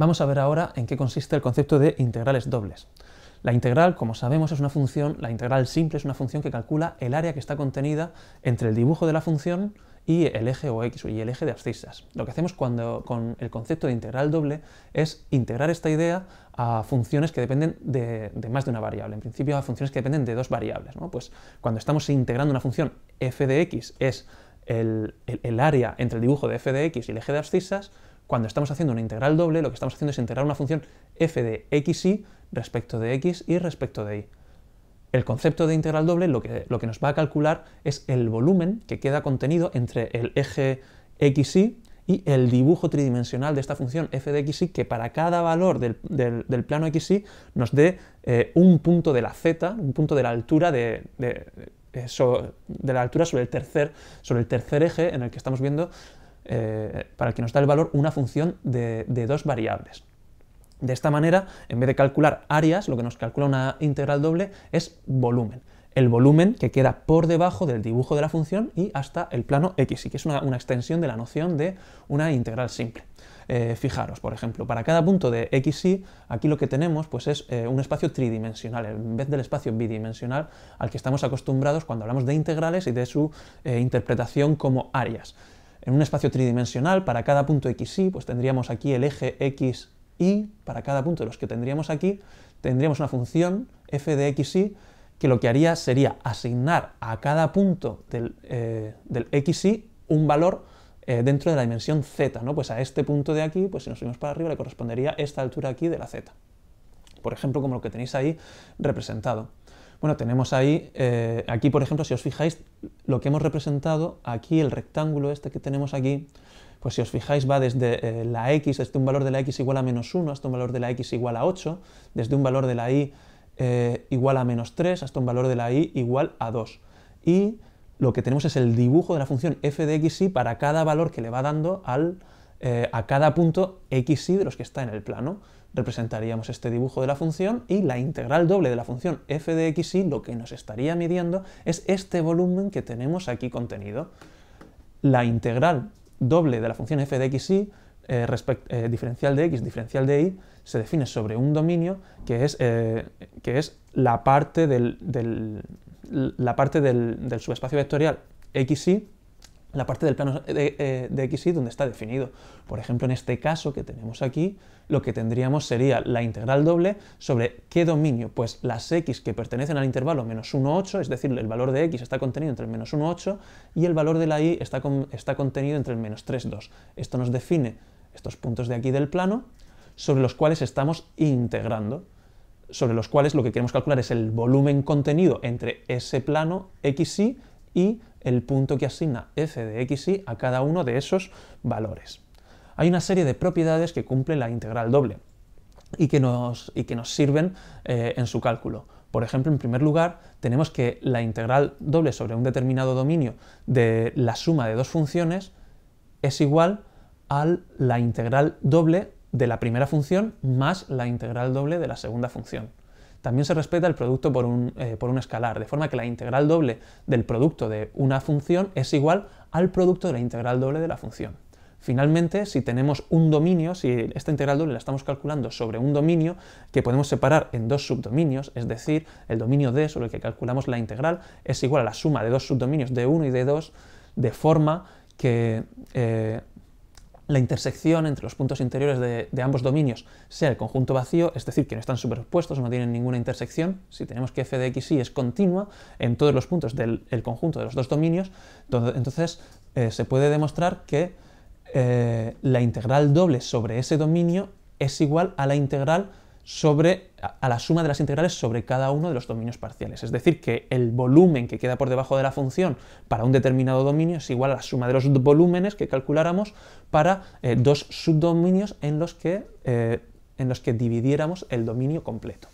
Vamos a ver ahora en qué consiste el concepto de integrales dobles. La integral, como sabemos, es una función, la integral simple es una función que calcula el área que está contenida entre el dibujo de la función y el eje o x y el eje de abscisas. Lo que hacemos con el concepto de integral doble es integrar esta idea a funciones que dependen de más de una variable, en principio a funciones que dependen de dos variables, ¿no? Pues cuando estamos integrando una función f de x es el área entre el dibujo de f de x y el eje de abscisas. Cuando estamos haciendo una integral doble, lo que estamos haciendo es integrar una función f de xy respecto de x y respecto de y. El concepto de integral doble lo que nos va a calcular es el volumen que queda contenido entre el eje xy y el dibujo tridimensional de esta función f de xy, que para cada valor del plano xy nos dé un punto de la z, un punto de la altura sobre el tercer eje en el que estamos viendo, para el que nos da el valor una función de dos variables. De esta manera, en vez de calcular áreas, lo que nos calcula una integral doble es volumen. El volumen que queda por debajo del dibujo de la función y hasta el plano xy, que es una extensión de la noción de una integral simple. Fijaros, por ejemplo, para cada punto de xy, aquí lo que tenemos pues, es un espacio tridimensional, en vez del espacio bidimensional al que estamos acostumbrados cuando hablamos de integrales y de su interpretación como áreas. En un espacio tridimensional, para cada punto xy, pues tendríamos aquí el eje x, y para cada punto de los que tendríamos aquí, tendríamos una función f de xy que lo que haría sería asignar a cada punto del xy un valor dentro de la dimensión z, ¿no? Pues a este punto de aquí, pues si nos subimos para arriba, le correspondería esta altura aquí de la z. Por ejemplo, como lo que tenéis ahí representado. Bueno, tenemos ahí, aquí por ejemplo, si os fijáis, lo que hemos representado, aquí el rectángulo este que tenemos aquí, pues si os fijáis va desde la x, desde un valor de la x igual a -1 hasta un valor de la x igual a 8, desde un valor de la y igual a -3 hasta un valor de la y igual a 2. Y lo que tenemos es el dibujo de la función f de xy para cada valor que le va dando a cada punto xy de los que está en el plano. Representaríamos este dibujo de la función y la integral doble de la función f de xy lo que nos estaría midiendo es este volumen que tenemos aquí contenido. La integral doble de la función f de xy, diferencial de x, diferencial de y, se define sobre un dominio que es la parte del subespacio vectorial xy, la parte del plano de xy donde está definido. Por ejemplo, en este caso que tenemos aquí, lo que tendríamos sería la integral doble sobre ¿qué dominio? Pues las x que pertenecen al intervalo -1, 8, es decir, el valor de x está contenido entre el -1, 8 y el valor de la y está contenido entre el -3, 2. Esto nos define estos puntos de aquí del plano sobre los cuales estamos integrando, sobre los cuales lo que queremos calcular es el volumen contenido entre ese plano xy y el punto que asigna f de xy a cada uno de esos valores. Hay una serie de propiedades que cumple la integral doble y que nos sirven en su cálculo. Por ejemplo, en primer lugar, tenemos que la integral doble sobre un determinado dominio de la suma de dos funciones es igual a la integral doble de la primera función más la integral doble de la segunda función. También se respeta el producto por un escalar, de forma que la integral doble del producto de una función es igual al producto de la integral doble de la función. Finalmente, si tenemos un dominio, si esta integral doble la estamos calculando sobre un dominio que podemos separar en dos subdominios, es decir, el dominio D sobre el que calculamos la integral es igual a la suma de dos subdominios D1 y D2, de forma que la intersección entre los puntos interiores de ambos dominios sea el conjunto vacío, es decir, que no están superpuestos, no tienen ninguna intersección. Si tenemos que f de xy es continua en todos los puntos del conjunto de los dos dominios, entonces se puede demostrar que la integral doble sobre ese dominio es igual a la integral a la suma de las integrales sobre cada uno de los dominios parciales. Es decir, que el volumen que queda por debajo de la función para un determinado dominio es igual a la suma de los volúmenes que calculáramos para dos subdominios en los que dividiéramos el dominio completo.